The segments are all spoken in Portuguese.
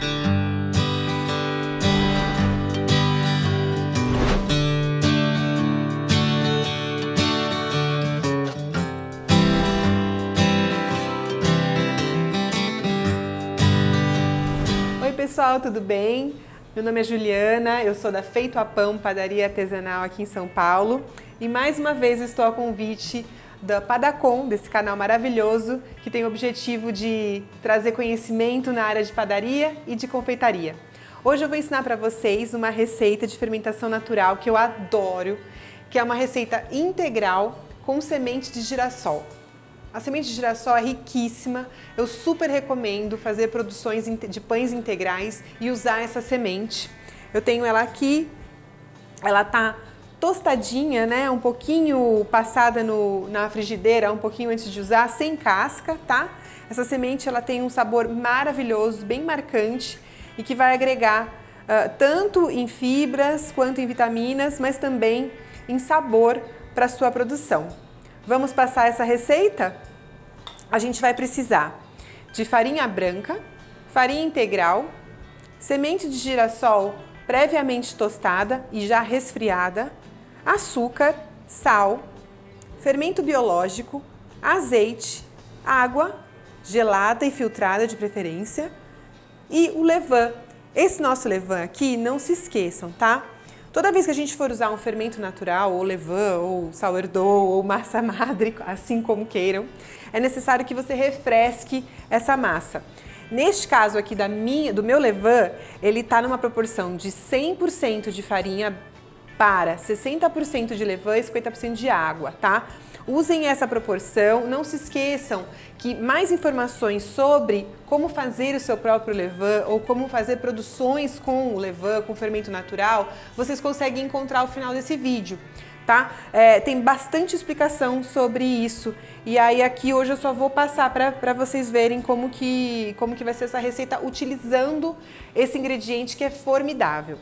Oi pessoal, tudo bem? Meu nome é Juliana, eu sou da Feito a Pão, padaria artesanal aqui em São Paulo e mais uma vez estou a convite da Padacom, desse canal maravilhoso que tem o objetivo de trazer conhecimento na área de padaria e de confeitaria. Hoje eu vou ensinar para vocês uma receita de fermentação natural que eu adoro, que é uma receita integral com semente de girassol. A semente de girassol é riquíssima, eu super recomendo fazer produções de pães integrais e usar essa semente. Eu tenho ela aqui, ela tá tostadinha, né? Um pouquinho passada na frigideira, um pouquinho antes de usar, sem casca, tá? Essa semente ela tem um sabor maravilhoso, bem marcante e que vai agregar tanto em fibras quanto em vitaminas, mas também em sabor para a sua produção. Vamos passar essa receita? A gente vai precisar de farinha branca, farinha integral, semente de girassol previamente tostada e já resfriada, açúcar, sal, fermento biológico, azeite, água, gelada e filtrada de preferência e o levain. Esse nosso levain aqui, não se esqueçam, tá? Toda vez que a gente for usar um fermento natural, ou levain, ou sourdough, ou massa madre, assim como queiram, é necessário que você refresque essa massa. Neste caso aqui do meu levain, ele está numa proporção de 100% de farinha para 60% de levain e 50% de água, tá? Usem essa proporção, não se esqueçam que mais informações sobre como fazer o seu próprio levain ou como fazer produções com o levain, com fermento natural, vocês conseguem encontrar ao final desse vídeo, tá? Tem bastante explicação sobre isso e aí aqui hoje eu só vou passar para vocês verem como que vai ser essa receita utilizando esse ingrediente que é formidável.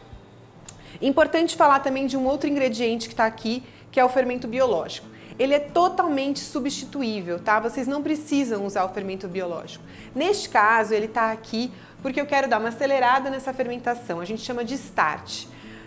Importante falar também de um outro ingrediente que está aqui, que é o fermento biológico. Ele é totalmente substituível, tá? Vocês não precisam usar o fermento biológico. Neste caso, ele está aqui porque eu quero dar uma acelerada nessa fermentação. A gente chama de start.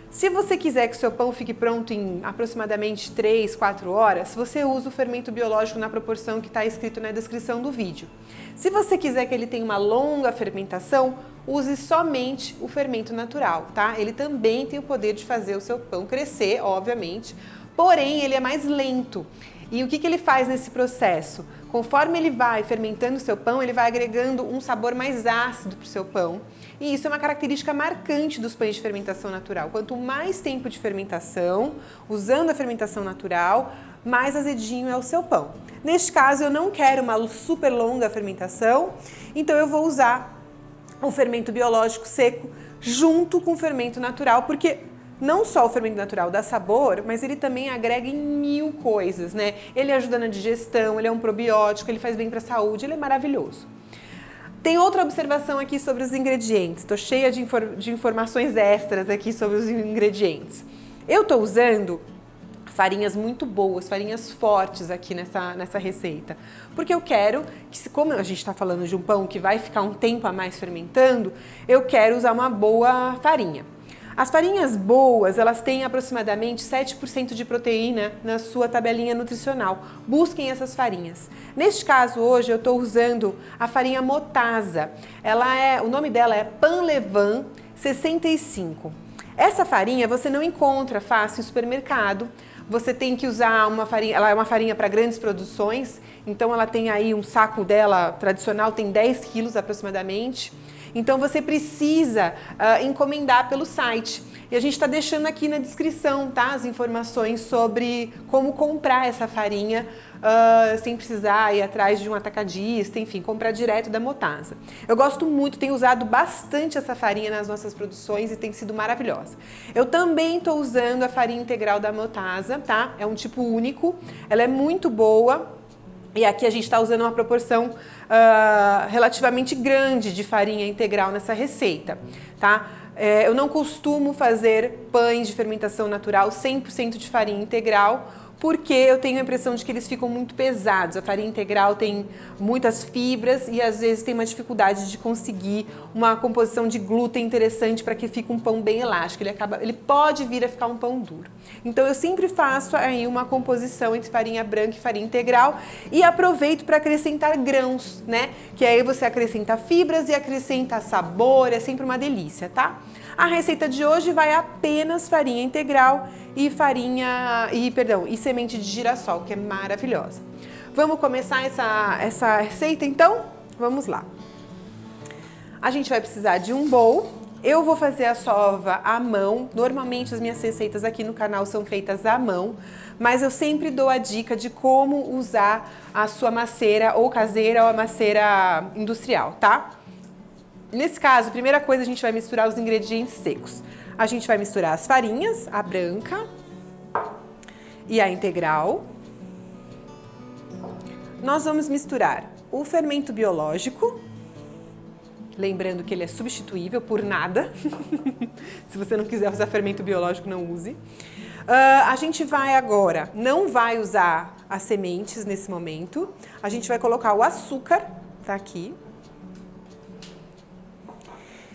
Se você quiser que o seu pão fique pronto em aproximadamente 3, 4 horas, você usa o fermento biológico na proporção que está escrito na descrição do vídeo. Se você quiser que ele tenha uma longa fermentação, use somente o fermento natural, tá? Ele também tem o poder de fazer o seu pão crescer, obviamente, porém ele é mais lento. E o que ele faz nesse processo? Conforme ele vai fermentando o seu pão, ele vai agregando um sabor mais ácido para o seu pão. E isso é uma característica marcante dos pães de fermentação natural. Quanto mais tempo de fermentação, usando a fermentação natural, mais azedinho é o seu pão. Neste caso, eu não quero uma super longa fermentação, então eu vou usar o fermento biológico seco junto com o fermento natural, porque não só o fermento natural dá sabor, mas ele também agrega em 1000 coisas, né? Ele ajuda na digestão, ele é um probiótico, ele faz bem para a saúde, ele é maravilhoso. Tem outra observação aqui sobre os ingredientes. Estou cheia de informações extras aqui sobre os ingredientes. Eu estou usando farinhas muito boas, farinhas fortes aqui nessa receita. Porque eu quero que, como a gente está falando de um pão que vai ficar um tempo a mais fermentando, eu quero usar uma boa farinha. As farinhas boas, elas têm aproximadamente 7% de proteína na sua tabelinha nutricional. Busquem essas farinhas. Neste caso, hoje, eu estou usando a farinha Motasa. O nome dela é Panlevan 65. Essa farinha você não encontra fácil em supermercado. Você tem que usar uma farinha, ela é uma farinha para grandes produções, então ela tem aí um saco dela tradicional, tem 10 quilos aproximadamente. Então você precisa encomendar pelo site. E a gente está deixando aqui na descrição, tá, as informações sobre como comprar essa farinha sem precisar ir atrás de um atacadista, enfim, comprar direto da Motasa. Eu gosto muito, tenho usado bastante essa farinha nas nossas produções e tem sido maravilhosa. Eu também estou usando a farinha integral da Motasa, tá? É um tipo único, ela é muito boa. E aqui a gente está usando uma proporção relativamente grande de farinha integral nessa receita, tá? Eu não costumo fazer pães de fermentação natural 100% de farinha integral, porque eu tenho a impressão de que eles ficam muito pesados. A farinha integral tem muitas fibras e às vezes tem uma dificuldade de conseguir uma composição de glúten interessante para que fique um pão bem elástico. Ele pode vir a ficar um pão duro. Então eu sempre faço aí uma composição entre farinha branca e farinha integral e aproveito para acrescentar grãos, né? Que aí você acrescenta fibras e acrescenta sabor, é sempre uma delícia, tá? A receita de hoje vai apenas farinha integral e semente de girassol, que é maravilhosa. Vamos começar essa receita então? Vamos lá. A gente vai precisar de um bowl. Eu vou fazer a sova à mão. Normalmente as minhas receitas aqui no canal são feitas à mão, mas eu sempre dou a dica de como usar a sua maceira ou caseira ou a maceira industrial, tá? Nesse caso, a primeira coisa, a gente vai misturar os ingredientes secos. A gente vai misturar as farinhas, a branca e a integral. Nós vamos misturar o fermento biológico, lembrando que ele é substituível por nada. Se você não quiser usar fermento biológico, não use. A gente vai agora, não vai usar as sementes nesse momento. A gente vai colocar o açúcar, tá aqui.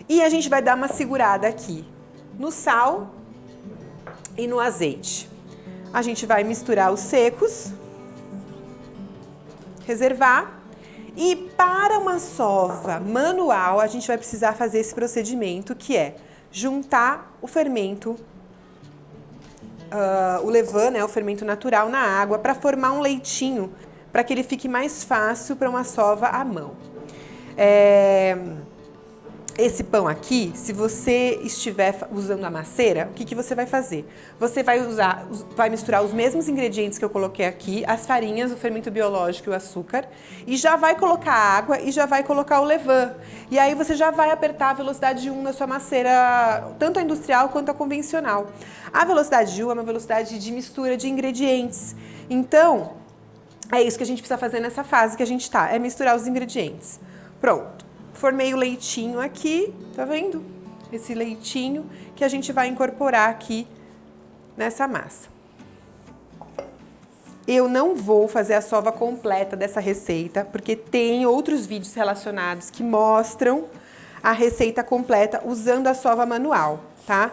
E a gente vai dar uma segurada aqui no sal e no azeite. A gente vai misturar os secos, reservar. E para uma sova manual, a gente vai precisar fazer esse procedimento, que é juntar o fermento, o levain, né, o fermento natural, na água para formar um leitinho, para que ele fique mais fácil para uma sova à mão. Esse pão aqui, se você estiver usando a maceira, o que você vai fazer? Você vai misturar os mesmos ingredientes que eu coloquei aqui, as farinhas, o fermento biológico e o açúcar, e já vai colocar água e já vai colocar o levain. E aí você já vai apertar a velocidade 1 na sua maceira, tanto a industrial quanto a convencional. A velocidade 1 é uma velocidade de mistura de ingredientes. Então, é isso que a gente precisa fazer nessa fase que a gente tá, é misturar os ingredientes. Pronto. Formei o leitinho aqui, tá vendo? Esse leitinho que a gente vai incorporar aqui nessa massa. Eu não vou fazer a sova completa dessa receita, porque tem outros vídeos relacionados que mostram a receita completa usando a sova manual, tá?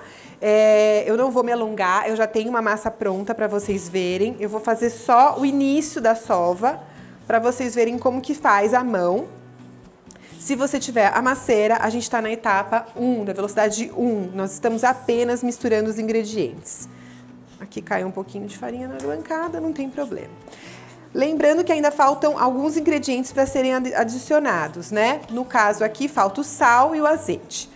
Eu não vou me alongar, eu já tenho uma massa pronta para vocês verem. Eu vou fazer só o início da sova, para vocês verem como que faz à mão. Se você tiver a maceira, a gente está na etapa 1, da velocidade 1. Nós estamos apenas misturando os ingredientes. Aqui caiu um pouquinho de farinha na bancada, não tem problema. Lembrando que ainda faltam alguns ingredientes para serem adicionados, né? No caso aqui, falta o sal e o azeite.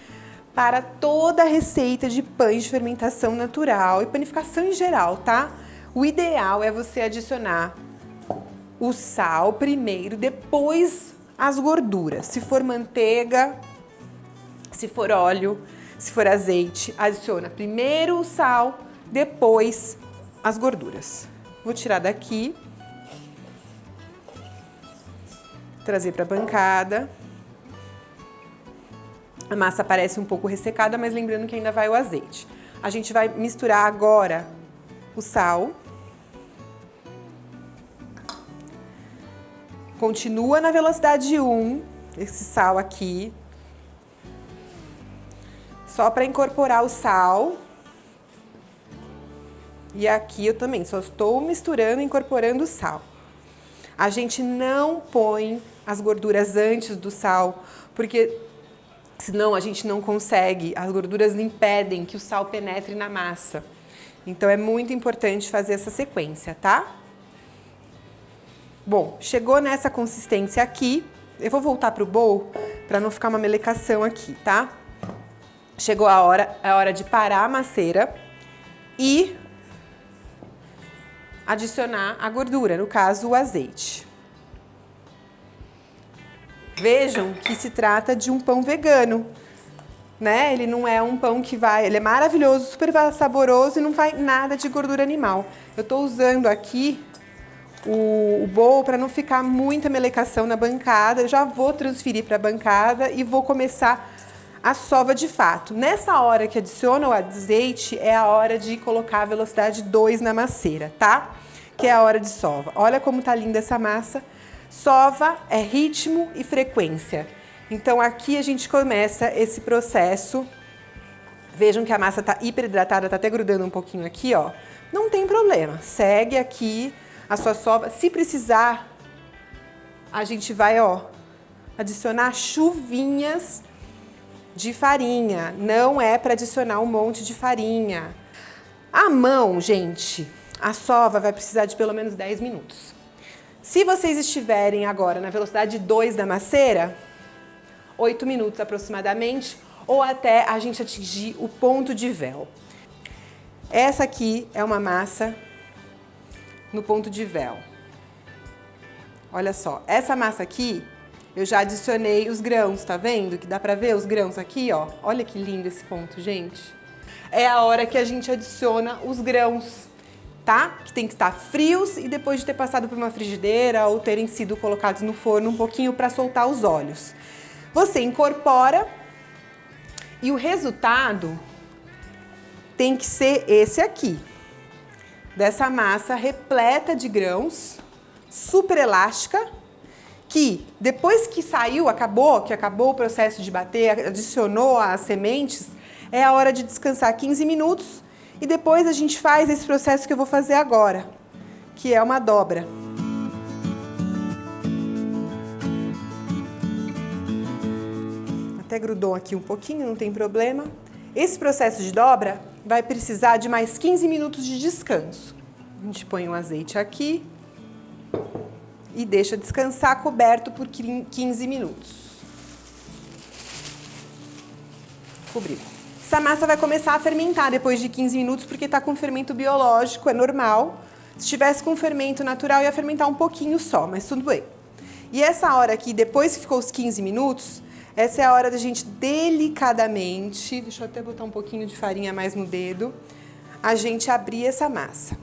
Para toda receita de pães de fermentação natural e panificação em geral, tá? O ideal é você adicionar o sal primeiro, depois as gorduras. Se for manteiga, se for óleo, se for azeite, adiciona primeiro o sal, depois as gorduras. Vou tirar daqui, trazer para a bancada. A massa parece um pouco ressecada, mas lembrando que ainda vai o azeite. A gente vai misturar agora o sal. Continua na velocidade 1, esse sal aqui. Só para incorporar o sal. E aqui eu também só estou misturando e incorporando o sal. A gente não põe as gorduras antes do sal, porque senão a gente não consegue, as gorduras impedem que o sal penetre na massa. Então é muito importante fazer essa sequência, tá? Bom, chegou nessa consistência aqui, eu vou voltar pro bowl para não ficar uma melecação aqui, tá? Chegou a hora de parar a maceira e adicionar a gordura, no caso o azeite. Vejam que se trata de um pão vegano, né? Ele não é um pão que ele é maravilhoso, super saboroso e não vai nada de gordura animal. Eu tô usando aqui o bowl para não ficar muita melecação na bancada. Eu já vou transferir para a bancada e vou começar a sova de fato. Nessa hora que adiciona o azeite, é a hora de colocar a velocidade 2 na maceira, tá? que é a hora de sova. Olha como tá linda essa massa. Sova é ritmo e frequência. Então aqui a gente começa esse processo. Vejam que a massa tá hiperidratada, tá até grudando um pouquinho aqui, ó. Não tem problema, segue aqui a sua sova. Se precisar, a gente vai, ó, adicionar chuvinhas de farinha. Não é para adicionar um monte de farinha. A mão, gente, a sova vai precisar de pelo menos 10 minutos. Se vocês estiverem agora na velocidade 2 da maceira, 8 minutos aproximadamente, ou até a gente atingir o ponto de véu. Essa aqui é uma massa no ponto de véu. Olha só, essa massa aqui, eu já adicionei os grãos, tá vendo? Que dá pra ver os grãos aqui, ó. Olha que lindo esse ponto, gente. É a hora que a gente adiciona os grãos, tá? Que tem que estar frios e depois de ter passado por uma frigideira ou terem sido colocados no forno um pouquinho para soltar os óleos. Você incorpora e o resultado tem que ser esse aqui. Dessa massa repleta de grãos, super elástica, que depois que saiu, acabou o processo de bater, adicionou as sementes, é a hora de descansar 15 minutos e depois a gente faz esse processo que eu vou fazer agora, que é uma dobra. Até grudou aqui um pouquinho, não tem problema. Esse processo de dobra vai precisar de mais 15 minutos de descanso. A gente põe o azeite aqui e deixa descansar coberto por 15 minutos. Cobriu. Essa massa vai começar a fermentar depois de 15 minutos porque está com fermento biológico, é normal. Se tivesse com fermento natural ia fermentar um pouquinho só, mas tudo bem. E essa hora aqui, depois que ficou os 15 minutos, essa é a hora da gente delicadamente, deixa eu até botar um pouquinho de farinha mais no dedo, a gente abrir essa massa.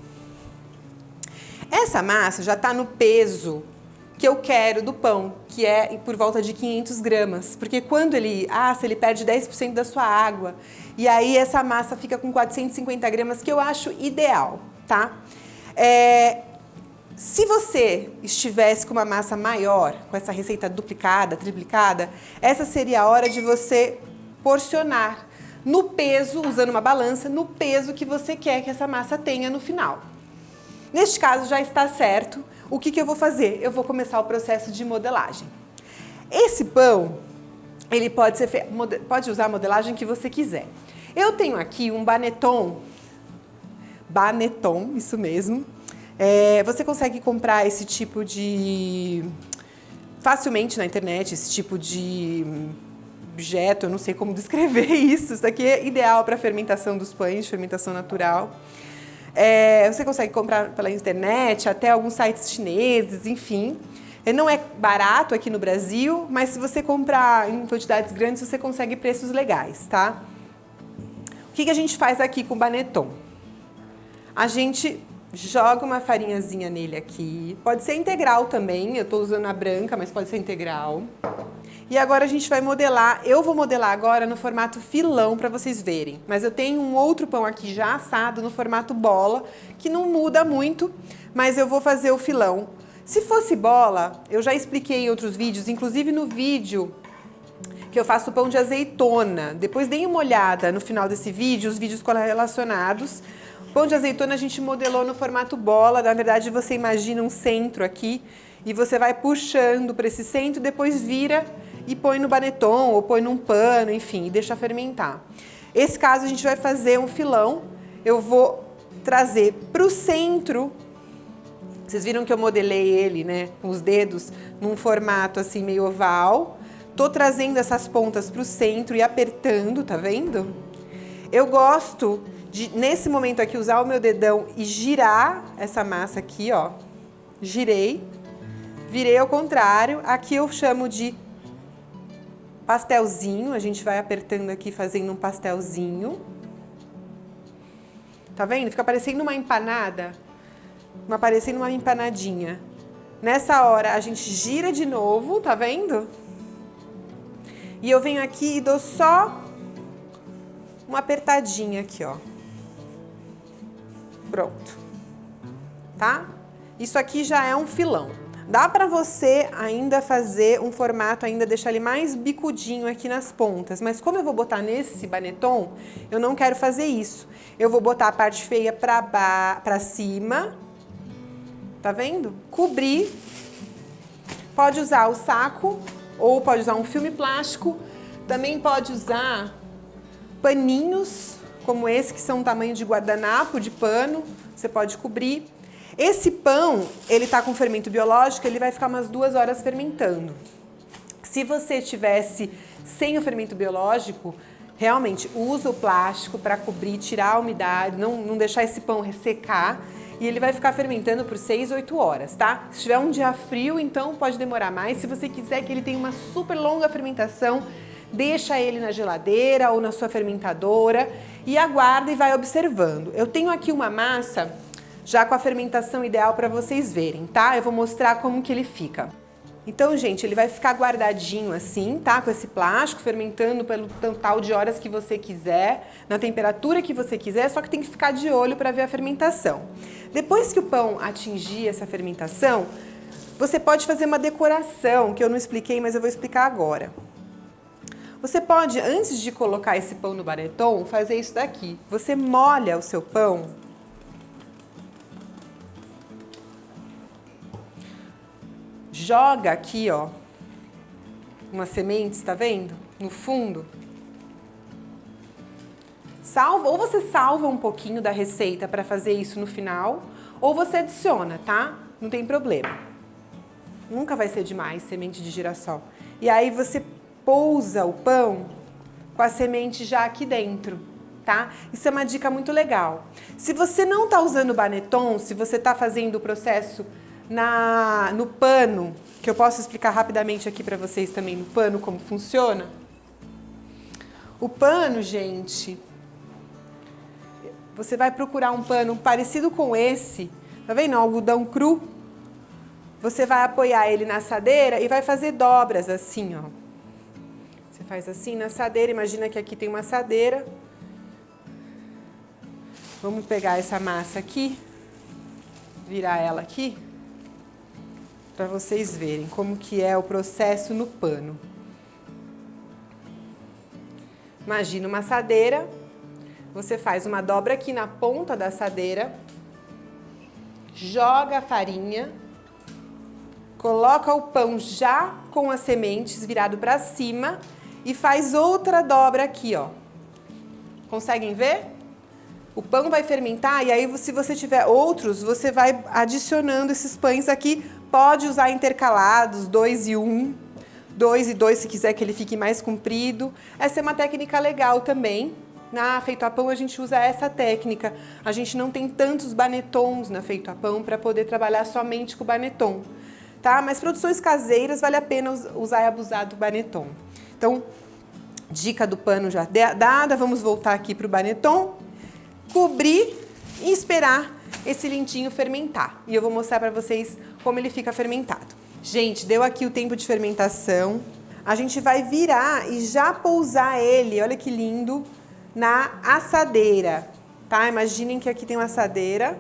Essa massa já está no peso que eu quero do pão, que é por volta de 500 gramas. Porque quando ele assa, ele perde 10% da sua água. E aí essa massa fica com 450 gramas, que eu acho ideal, tá? Se você estivesse com uma massa maior, com essa receita duplicada, triplicada, essa seria a hora de você porcionar no peso, usando uma balança, no peso que você quer que essa massa tenha no final. Neste caso já está certo. O que eu vou fazer? Eu vou começar o processo de modelagem. Esse pão, ele pode ser feito, pode usar a modelagem que você quiser. Eu tenho aqui um baneton, isso mesmo. Você consegue comprar esse tipo de... facilmente na internet, esse tipo de objeto, eu não sei como descrever isso. Isso daqui é ideal para fermentação dos pães, fermentação natural. Você consegue comprar pela internet, até alguns sites chineses, enfim. Não é barato aqui no Brasil, mas se você comprar em quantidades grandes, você consegue preços legais, tá? O que a gente faz aqui com o baneton? A gente joga uma farinhazinha nele aqui. Pode ser integral também, eu estou usando a branca, mas pode ser integral. E agora a gente vai modelar, eu vou modelar agora no formato filão para vocês verem. Mas eu tenho um outro pão aqui já assado no formato bola, que não muda muito, mas eu vou fazer o filão. Se fosse bola, eu já expliquei em outros vídeos, inclusive no vídeo que eu faço pão de azeitona. Depois deem uma olhada no final desse vídeo, os vídeos correlacionados. Pão de azeitona a gente modelou no formato bola, na verdade você imagina um centro aqui e você vai puxando para esse centro, depois vira e põe no baneton ou põe num pano, enfim, e deixa fermentar. Esse caso a gente vai fazer um filão, eu vou trazer para o centro, vocês viram que eu modelei ele, né, com os dedos, num formato assim meio oval. Tô trazendo essas pontas para o centro e apertando, tá vendo? Eu gosto de, nesse momento aqui, usar o meu dedão e girar essa massa aqui, ó. Girei, virei ao contrário. Aqui eu chamo de pastelzinho. A gente vai apertando aqui, fazendo um pastelzinho. Tá vendo? Fica parecendo uma empanada. Parecendo uma empanadinha. Nessa hora, a gente gira de novo, tá vendo? E eu venho aqui e dou só uma apertadinha aqui, ó. Pronto. Tá? Isso aqui já é um filão. Dá para você ainda fazer um formato, ainda deixar ele mais bicudinho aqui nas pontas, mas como eu vou botar nesse baneton, eu não quero fazer isso. Eu vou botar a parte feia para cima, tá vendo? Cobrir. Pode usar o saco ou pode usar um filme plástico. Também pode usar paninhos como esse, que são tamanho de guardanapo, de pano. Você pode cobrir. Esse pão, ele tá com fermento biológico, ele vai ficar umas 2 horas fermentando. Se você tivesse sem o fermento biológico, realmente usa o plástico para cobrir, tirar a umidade, não deixar esse pão ressecar. E ele vai ficar fermentando por 6, 8 horas, tá? Se tiver um dia frio, então pode demorar mais. Se você quiser que ele tenha uma super longa fermentação, deixa ele na geladeira ou na sua fermentadora e aguarda e vai observando. Eu tenho aqui uma massa já com a fermentação ideal para vocês verem, tá? Eu vou mostrar como que ele fica. Então, gente, ele vai ficar guardadinho assim, tá? Com esse plástico, fermentando pelo total de horas que você quiser, na temperatura que você quiser, só que tem que ficar de olho para ver a fermentação. Depois que o pão atingir essa fermentação, você pode fazer uma decoração, que eu não expliquei, mas eu vou explicar agora. Você pode, antes de colocar esse pão no baneton, fazer isso daqui. Você molha o seu pão joga aqui, ó, umas sementes, tá vendo? No fundo. Salva, ou você salva um pouquinho da receita para fazer isso no final, ou você adiciona, tá? Não tem problema. Nunca vai ser demais semente de girassol. E aí você pousa o pão com a semente já aqui dentro, tá? Isso é uma dica muito legal. Se você não tá usando baneton, se você tá fazendo o processo no pano, que eu posso explicar rapidamente aqui para vocês também no pano como funciona. O pano, gente, você vai procurar um pano parecido com esse, tá vendo? Um algodão cru. Você vai apoiar ele na assadeira e vai fazer dobras assim, ó. Você faz assim na assadeira, imagina que aqui tem uma assadeira. Vamos pegar essa massa aqui, virar ela aqui, para vocês verem como que é o processo no pano. Imagina uma assadeira, você faz uma dobra aqui na ponta da assadeira, joga a farinha, coloca o pão já com as sementes virado para cima e faz outra dobra aqui, ó. Conseguem ver? O pão vai fermentar e aí, se você tiver outros, você vai adicionando esses pães aqui. Pode usar intercalados, 2 e 1, 2 e 2 se quiser que ele fique mais comprido. Essa é uma técnica legal também. Na Feito a Pão a gente usa essa técnica. A gente não tem tantos banetons na Feito a Pão para poder trabalhar somente com o baneton, tá? Mas produções caseiras vale a pena usar e abusar do baneton. Então, dica do pano já dada, vamos voltar aqui para o baneton. Cobrir e esperar esse lentinho fermentar. E eu vou mostrar para vocês como ele fica fermentado. Gente, deu aqui o tempo de fermentação. A gente vai virar e já pousar ele, olha que lindo, na assadeira, tá? Imaginem que aqui tem uma assadeira.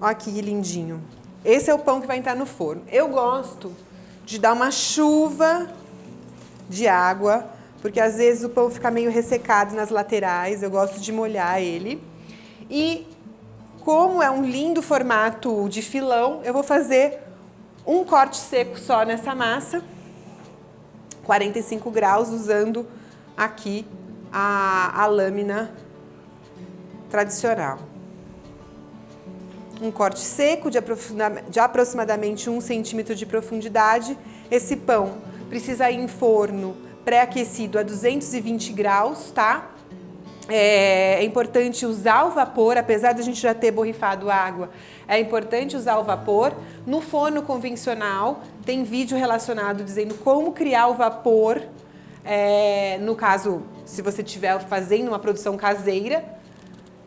Olha que lindinho. Esse é o pão que vai entrar no forno. Eu gosto de dar uma chuva de água, porque às vezes o pão fica meio ressecado nas laterais, eu gosto de molhar ele. E como é um lindo formato de filão, eu vou fazer um corte seco só nessa massa, 45 graus, usando aqui a lâmina tradicional. Um corte seco de aproximadamente 1 centímetro de profundidade. Esse pão precisa ir em forno pré-aquecido a 220 graus, tá? É importante usar o vapor, apesar de a gente já ter borrifado água, é importante usar o vapor. No forno convencional, tem vídeo relacionado dizendo como criar o vapor, no caso, se você estiver fazendo uma produção caseira.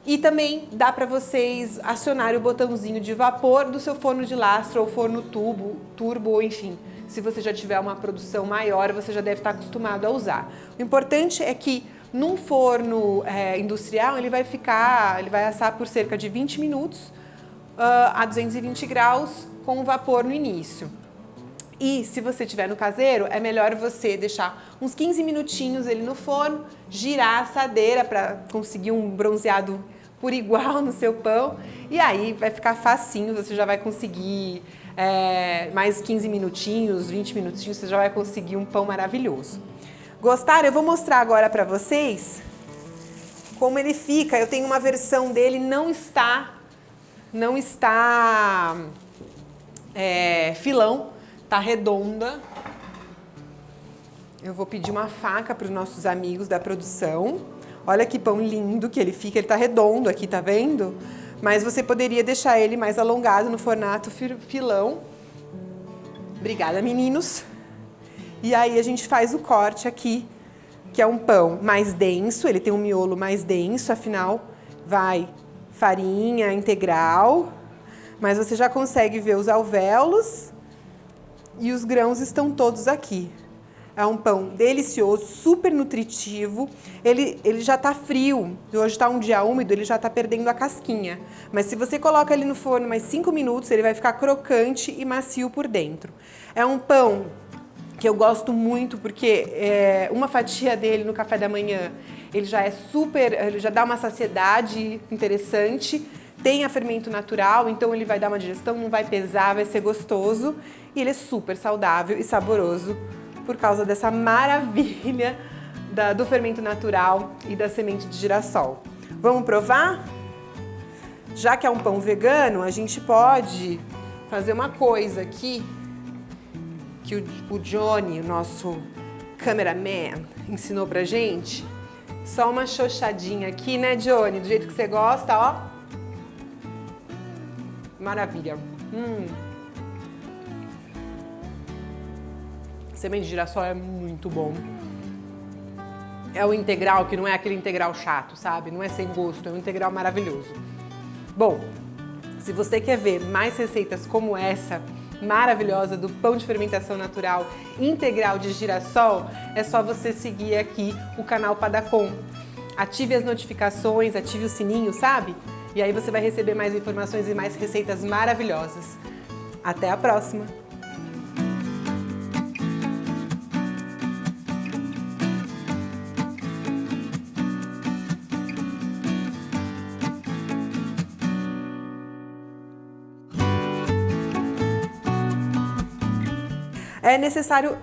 E também dá para vocês acionarem o botãozinho de vapor do seu forno de lastro ou forno turbo, ou enfim. Se você já tiver uma produção maior, você já deve estar acostumado a usar. O importante é que num forno industrial ele vai assar por cerca de 20 minutos, a 220 graus com vapor no início. E se você tiver no caseiro, é melhor você deixar uns 15 minutinhos ele no forno, girar a assadeira para conseguir um bronzeado por igual no seu pão. E aí vai ficar facinho, você já vai conseguir mais 15 minutinhos, 20 minutinhos, você já vai conseguir um pão maravilhoso. Gostaram? Eu vou mostrar agora para vocês como ele fica. Eu tenho uma versão dele, não está filão. Tá redonda. Eu vou pedir uma faca para os nossos amigos da produção. Olha que pão lindo que ele fica. Ele tá redondo aqui, tá vendo? Mas você poderia deixar ele mais alongado no formato filão. Obrigada, meninos. E aí a gente faz o corte aqui, que é um pão mais denso. Ele tem um miolo mais denso, afinal vai farinha integral. Mas você já consegue ver os alvéolos. E os grãos estão todos aqui. É um pão delicioso, super nutritivo. Ele já está frio. Hoje está um dia úmido, ele já está perdendo a casquinha. Mas se você coloca ele no forno mais 5 minutos, ele vai ficar crocante e macio por dentro. É um pão que eu gosto muito porque uma fatia dele no café da manhã, ele já dá uma saciedade interessante. Tem a fermento natural, então ele vai dar uma digestão, não vai pesar, vai ser gostoso. E ele é super saudável e saboroso por causa dessa maravilha do fermento natural e da semente de girassol. Vamos provar? Já que é um pão vegano, a gente pode fazer uma coisa aqui que o Johnny, o nosso cameraman, ensinou pra gente. Só uma xoxadinha aqui, né, Johnny? Do jeito que você gosta, ó. Maravilha. Semente de girassol é muito bom. É o integral, que não é aquele integral chato, sabe? Não é sem gosto, é um integral maravilhoso. Bom, se você quer ver mais receitas como essa, maravilhosa, do pão de fermentação natural integral de girassol, é só você seguir aqui o canal Padacon. Ative as notificações, ative o sininho, sabe? E aí você vai receber mais informações e mais receitas maravilhosas. Até a próxima! É necessário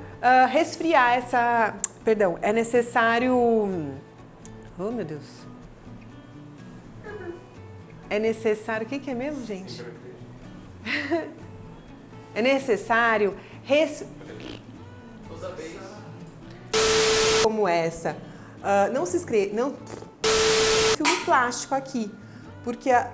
resfriar essa... Perdão, é necessário... Oh, meu Deus. É necessário... O que é mesmo, gente? É necessário... Como essa. Não se inscreva... Não... Filme plástico aqui. Porque a...